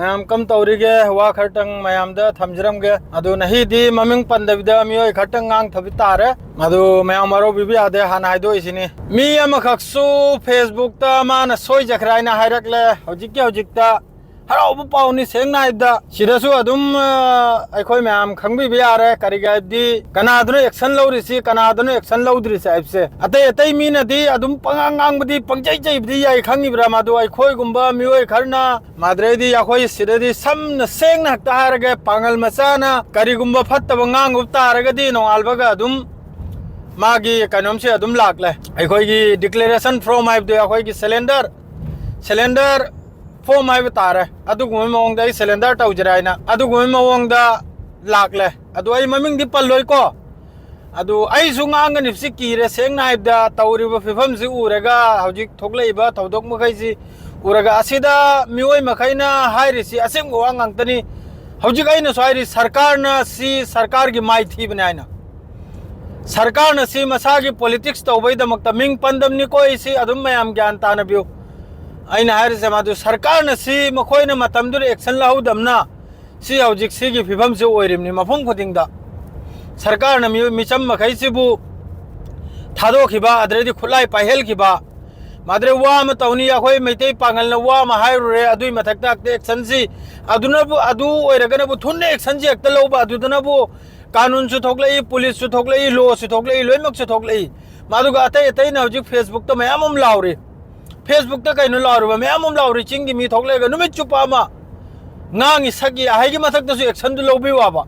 Ma'am कम तौरीगे वा खरटंग ma'am the थमजरमगे अदु नहीं दी ममिंग पंदबिदा मियोय खरटंग ngang थबि तारे अदु मैम मारो बिबि आदे हाना हाइदो इसिनी मी अमखक्सु फेसबुक ता माना सोय जखराइना हाइरकले हौजिकता हराउबु पाउनी सेंगना हाइदा सिदासु अदुम अखोय मैम खंगबि यारे करिगाइदि कनादनु एक्शन लौरिसि कनादनु एक्शन लौद्रिसि आइबसे अतै अतै मीनदि अदुम पंगांगांबदि पंगजै जैबदि याइ खंगिब्रा मादु अखोय गुंबा मियोय खरना माद्रेदि अखोय सिददि समन सेंगना तारगे पांगल मचाना करिगुंबा फत्तब ngang तारगदि नोंगालबगा अदुम मागी कनोमसे अदुम लाकले अखोयगी डिक्लेरेशन फ्रॉम हाइबदि अखोयगी सिलेंडर फॉर्म हाइब तारे अदुगुम मवंगदा सिलेंडर तौजराइना अदुगुम मवंगदा लाकले अदु आई ममिंग दि पल्लोय को अदु आई सुंगांग निफ्सि कीरे सेंगना हाइबदा तौरिबा फिफम सि उरेगा हौजिक थोकलेइबा थौदोक मखैसि उरेगा असिदा मियोय मखैना हाइरिसि असेंग वांगांगतनी हौजिक आइना सोइरि सरकार की माइ थीबनाइना सरकार न सी मसागी पॉलिटिक्स तौबैदमक्ता मिंग पंदमनि कोइसि अदुम मयाम ज्ञान तानबियो आइना हाइरिसे मादु सरकार न सी मखोइना मतमदुर एक्शन लहौदमना सी हौजिक सिगी फिफम से ओइरिमनि मफम खुदिंगदा सरकार न मिचम मखैसिबु थादोखिबा अद्रेदि खुलाई पाहेलखिबा माद्रे वा म तौनी अखोय मैतै पांगल न वा म हाइरुरे अदुइ मथक्ता एक्शन सी अदुनबु अदु ओइरगनबु थुन्ने एक्शन जी एकता लौबा अदुदनबु कानून सु थोकलई पुलिस सु थोकलई लो सु थोकलई लोइमक सु थोकलई मादुगा अतै अतै न हौजिक फेसबुक त मयामम लाउरे फेसबुक त कैनो लाउरबा मयामम लाउरे चिंगी मी थोकलेगा नुमित चुपामा ngangi sagi ahigi mathak tasu action du lobi waba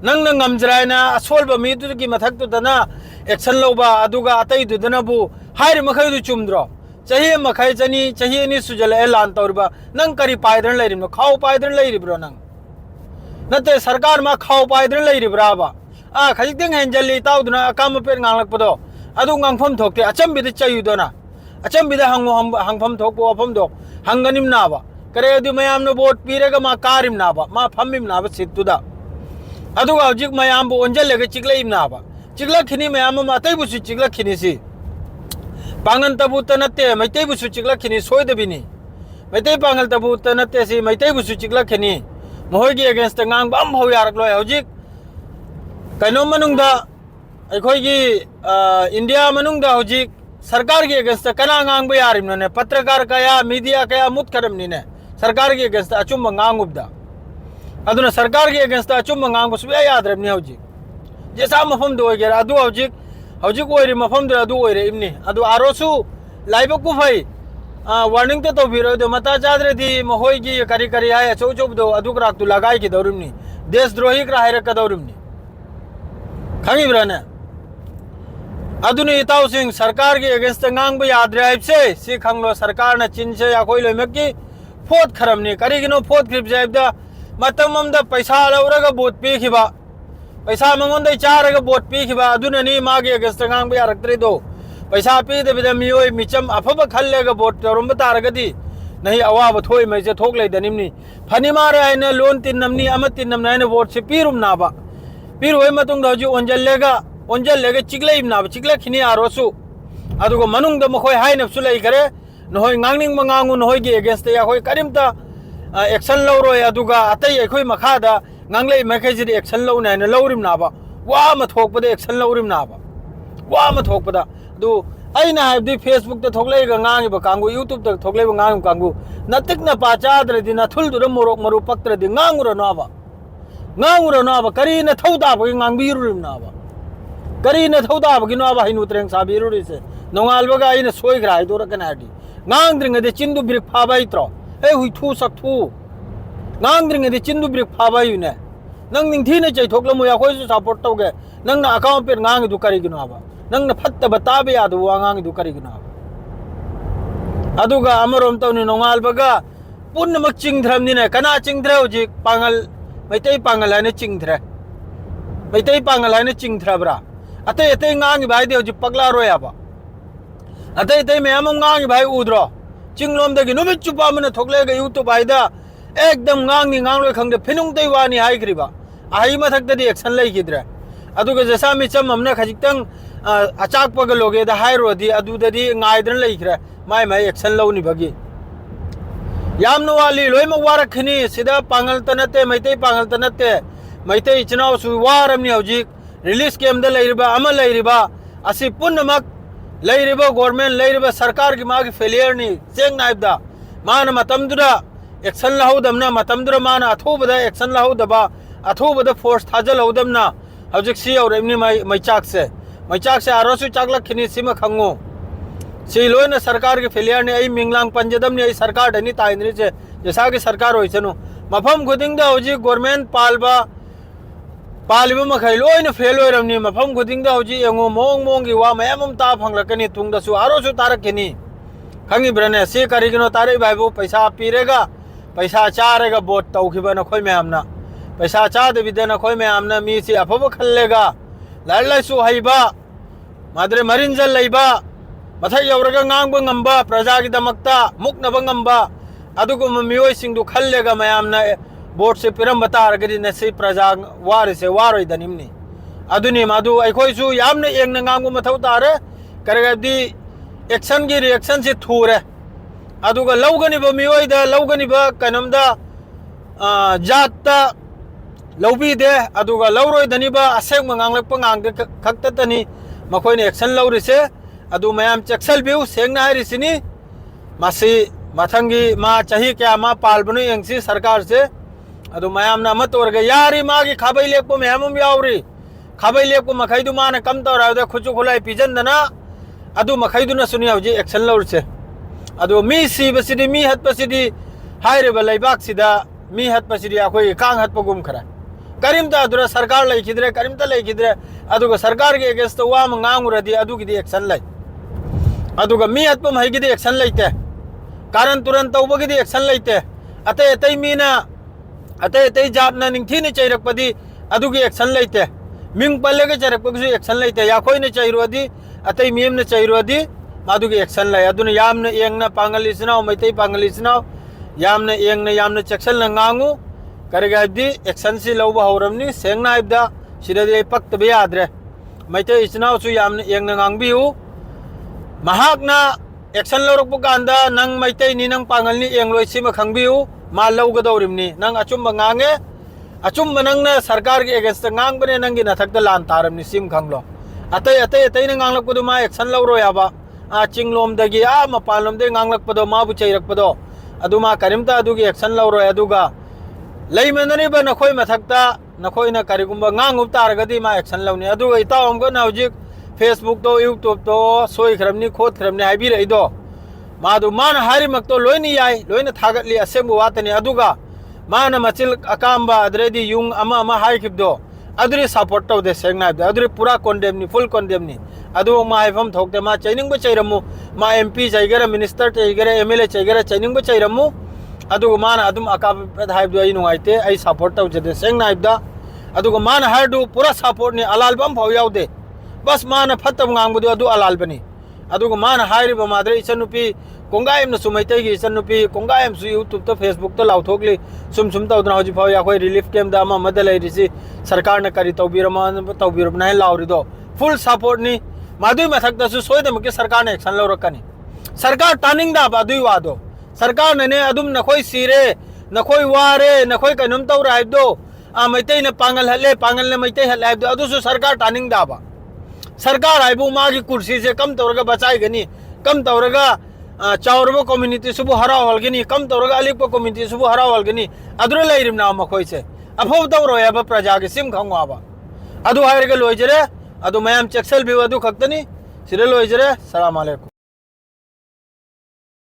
nang nang ngamjraina asolba mi du ki mathak tu dana action loba aduga atai du dana bu hair makhai du chumdro chahi makhai chani chahi ni sujal elan tawrba nang kari paidran leirim no khau paidran leiri bro nang nate sarkar ma khau paidran leiri braba a khajing henjali tawduna akam per nganglak podo adu ngangpham thokte acham bi de chayu dona acham bi de hangpham thokpo apham do hanganim na ba करे अदु मयाम न vote पीरेगा मा कारिम नाबा मा फम्मिम नाबा सितुदा अदुगा हजिक मयाम बो ओंजलेगा चिगलेइम नाबा चिगला खिनी मयाम मातै बुसु चिगला खिनी सी पांगन तबु तनते मैतै बुसु चिगला खिनी सोयदबिनी मैतै पांगल तबु तनते सी Meitei बुसु चिगला खिनी मोहगी against ngang बम हो यारक लोय हजिक canoe मनुंगदा अखोयगी India मनुंगदा हजिक सरकार की against कना ngang बो यारिम ने पत्रकार कया मीडिया कया मुत करमनी ने सरकार की अगेंस्ट अचुम nganguबदा अदुना सरकार की अगेंस्ट अचुम ngangu सुबे याद रबनी हौजी जैसा मफम दो गेरा अदु हौजी ओइरि मफम दो अदु ओइरे इमनी अदु आरोसु लाइब कु फै वार्निंग तो तोबिरो दो मता चादरे दी महोयगी करी करी आय चौचौब दो अदु ग्राक तु लगाई की दौरिमनी देशद्रोही ग्रा हायरक का दौरिमनी खंगी ब्रने अदुनी इताउ सिंह सरकार की अगेंस्ट ngang बो याद रे से सी खंगलो सरकार न चिन से या कोई लोमकी फोत खरमनी करिगिनो फोत क्रिप जायबदा मतममदा पैसा लौरगा बोट पीखिबा पैसा मंगोंदै चारगा बोट पीखिबा अदुननी मागे अगेंस्ट ngang बो यारक्तरे दो पैसा पी देबदा मियोय मिचम अफब खल्लेगा बोट तरुम तारगदी नहीं अवाब थोय मैसे थोक लेदनिमनी फनी मारे आइना लोन तिन्नमनी अमत तिन्नम नायने वोट से पीरुम नाबा पीर होय मतुंग दजु ओंजल चिगलेइम नाबा चिगला खिनी आरोसु अदुगो मनुंग द मखोय हाइनबसु लै करे नहोय ngangningma ngangu नहोय गे अगेंस्ट या होय करिमता एक्शन लौरोय अदुगा अतै अखोय मखादा nganglei मखैजि एक्शन लौनाय न लौरिम नाबा वा म थोकपदे एक्शन लौरिम नाबा वा म थोकपदा दु आइना हाइबदि फेसबुक त थोकलेगा ngangiba कांगु यूट्यूब त थोकलेबा ngangu कांगु नतिकना पाचाद्रदि न थुलदुर मोरक मरु पक्त्रदि nganguरा नाबा करी न थौदाबगि ngangbीरुरिम नाबा करी न थौदाबगि नाबा हिनुत्रeng साबिरुरिसे नोंगालबगा आइना सोयग्रा हाइदोरा कनाडी ngangringade chindu brik phabaitro e hui thu sakthu ngangringade chindu brik phabayune nang ningthina chai thoklamu ya khoi su support tawge nang na account per ngang du kari gina ba nang na phatta batabe ya du ngang du kari gina aduga amarom tawni nongal baga punna mak chingthram ni ne kana chingthra hoji pangal maitai pangal ane chingthra maitai pangal ane chingthra bra atai ngang bai de hoji pagla roya ba अतै तै ma'am ngang भाई उद्रो चिंगलोम दगी नुमित चुपा मन थोकलेगा YouTube आइदा एकदम ngang लोय खंगदे फिनुंग तै वानी हाइग्रिबा आही मथक ददी action लै गिद्रे अदुगे जसा मिचम हमना खजितंग अचाक पगलोगे द हाइरोदी अदुददी ngai दन लैख्रे माय एक्शन लौनी भगी यामना वाली लोइम वारखनी सिदा पांगल तनते मैते पांगल तनते मैते इचनाव सु वारमनी हौजिक रिलीज केमदा लैरिबा अमा लैरिबा असि पुनमक लैरिबा गवर्नमेंट लैरिबा सरकार की मागी फेलियर नि चेंग नाइबदा मान मतमदुदा एक्शन लहौदमना मतमदुदा मान अथोबदा एक्शन लहौदबा अथोबदा फोर्स थाजल हौदमना हौजिक सि औरेमनी मैचाक से आरोसु चाकलखनी सिमा खंगो सी लोन सरकार के फेलियर ने मिंगलांग पंजदम ने सरकार डनी ताइंद्री से जैसा कि सरकार होइसनु मफम खुदिंग दा हौजी गवर्नमेंट पालिबा मखै लोइन फेल होइरमनी मफम खुदिंग दा हौजी एंगो मोंग की वा मयामम ता फंगलकनी तुंगदसु आरोसु तारकनी खंगी ब्रने से करिगनो तारे भाईबो पैसा पीरेगा पैसा चारेगा वोट तौखिबा नखोय मयामना पैसा चादबिदे नखोय मयामना मी से अफब खल्लेगा लाइलाइसु हईबा मादरे मरिंजल लैबा मथाई यौरगा ngang ngamba प्रजा की दमकता मुक्नब ngamba अदुगुम मियोय सिंगदु खल्लेगा मयामना बोर्ड से पिरम बतारगदि नसे प्रजा वार से वारोय दनिमनी अदुनि मादु अखोयसु यामने एंगना ngang मथौ तारे करगदि एक्शन की रिएक्शन से थूरे अदुगा लौगनिबा मियोयदा लौगनिबा कनमदा जातता लौबीदे अदुगा लौरोय दनिबा असेंग मंगांगलप ngang खक्ततनी मखोयने एक्शन लौरिसे अदु मयाम चक्सल बिउ सेंगना हारिसिनी मासी मथंगी मा चाही क्या मा पालबनु यंगसी सरकार से अदु मयाम ना मत और यारी मा की खाबै लेपो मयाम यावरी खाबै लेपो मखैदु मा न कम तौरावदे खुचु खुलाई पिजनदना अदु मखैदु न सुनि हौजी एक्शन लौरसे अदु मी सीबसिदी मी हतपसिदी हाइरेबा लैबाक सिदा मी हतपसिदी अखोय कांग हतपगुम खरा करीमता अदुरा सरकार लैखिद्रे करीमता लैखिद्रे अदुगा सरकार के अगेंस्ट वा मंगांगुरदी अदुगिदी एक्शन लै अदुगा मी हतपम हैगिदी एक्शन लैते कारण तुरंत तौबगिदी एक्शन लैते अतै अतै मीना अतै अतै जाबना निंगथीने चैरकपदी अदुगी एक्शन लैते मिंग पल्लेगे चैरकपगसु एक्शन लैते याखोयने चैरुअदी अतै मीमने चैरुअदी मादुगी एक्शन लै अदुना यामने एंगना पांगलिसनाव मैतै पांगलिसनाव यामने एंगना यामने चक्सलना ngangu करगदी एक्शन से लौबा हौरमनी सेंगना हाइबदा सिददि पक्तबे याद्रे मैतै इचनावसु यामने एंगना ngangbीउ महाकना एक्शन लौरकपु कांदा नंग मैतै नि नंग पांगलनी एंगलोय सिमा खंगबीउ मा लौगदौरिमनी नंग अचुम ngange अचुम नंगना सरकार के अगेंस्ट ngangbने नंगी नथकदा लान तारमनी सिम खंगलो अतै अतै अतै न nganglakpadu मा एक्शन लौरो याबा आ चिंगलोमदगी आ मपाललोमदे nganglakpado माबु चैरकपदो अदुमा करिमता अदुगी एक्शन लौरो अदुगा लैमनरिबा नखोय मथकता नखोयना करिगुंबा ngangup तारगदी मा एक्शन लौनी अदुगा इतावमगो नाउजिक फेसबुक तो यूट्यूब तो सोई खरमनी खोत खरमनी हाइबी रहिदो मादु मान हारी मक्तो लोइनी याय लोइना थागतली असेंबु वातनी अदुगा मान मचिल अकाम्बा अद्रेदी युंग अमा हाइखिबदो अदुरी सपोर्ट तौदे सेंगनाइबदो अदुरी पूरा कोंडेमनी फुल कोंडेमनी अदु मा हाइफम थोकते मा चैनिंगबो चैरमु मा एमपी चैगरा मिनिस्टर चैगरा एमएलए चैगरा चैनिंगबो चैरमु अदुगा मान अदुम अकाब हाइबदो आई नुंगाइते आई सपोर्ट तौजदे सेंगनाइबदा अदुगा मान हारदु पूरा सपोर्ट नि अलालबम फाव यावदे बस मान फतम ngangbdu adu alal bani aduga man hairiba madre ichanupi kongaim na sumaitai gi ichanupi kongaim su youtube to facebook to lauthokli sum tawdna hoji phaw ya koi relief camp da ma madalai risi sarkar na kari tawbiram na lauri do full support ni madui mathak da su soidam ke sarkar ne action laurakani sarkar turning da badui wado sarkar ne adum na koi sire na koi ware na koi kanum taw raibdo a maitai na pangal ne maitai hal do adu su sarkar turning da ba सरकार आइबु मागी कुर्सी से कम तौरगा बचाइगनी कम तौरगा चावरबो community सुबु हरावलगनी कम तौरगा अलिपो community सुबु हरावलगनी अदुरे लैरिम ना मखोय से अफो तौरो याबा प्रजा के SIM खंगवाबा अदु हायरगा लोइजरे अदु मयाम चक्सल बिव अदु खक्तनी सिरे लोइजरे सलाम अलैकुम।